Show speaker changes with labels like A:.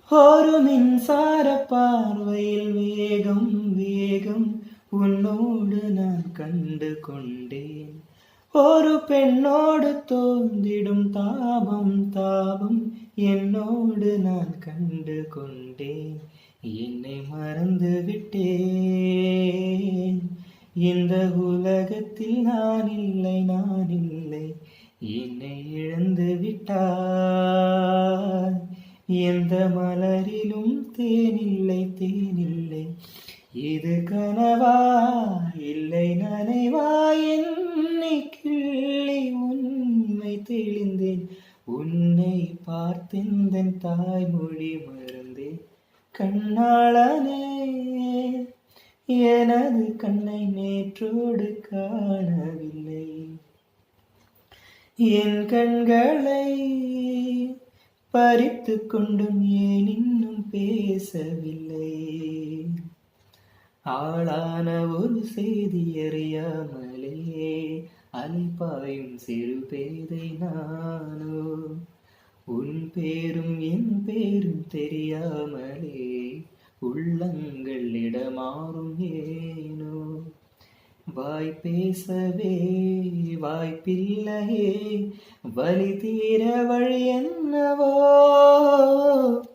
A: ஒரு மின்சார பார்வையில் வேகம் வேகம் உன்னோடு நான் கண்டு கொண்டேன். ஒரு பெண்ணோடு தோன்றிடும் தாபம் தாபம் என்னோடு நான் கண்டு கொண்டேன். என்னை மறந்து விட்டேன். இந்த உலகத்தில் நான் இல்லை நான் இல்லை. என்னை இழந்து விட்டாய். எந்த மலரிலும் தேனில்லை தேனில்லை. இது கனவா இல்லை நனைவா? என்னை கிள்ளி உண்மை தெளிந்தேன். உன்னை பார்த்தெந்தன் தாய்மொழி மறந்தேன். கண்ணாளனே, எனது கண்ணை நேற்றோடு காணவில்லை. என் கண்களை பறித்து கொண்டும் ஏன் இன்னும் பேசவில்லை? ஆளான ஒரு செய்தி அறியாமலே அலைப்பாயும் சிறு பேதை நானோ. உன் பேரும் என் பேரும் தெரியாமலே உள்ளங்கள் இடமாறும் ஏனோ. வாய் பேசவே வாய்ப்பில்லையே, வலி தீர வழி என்னவோ.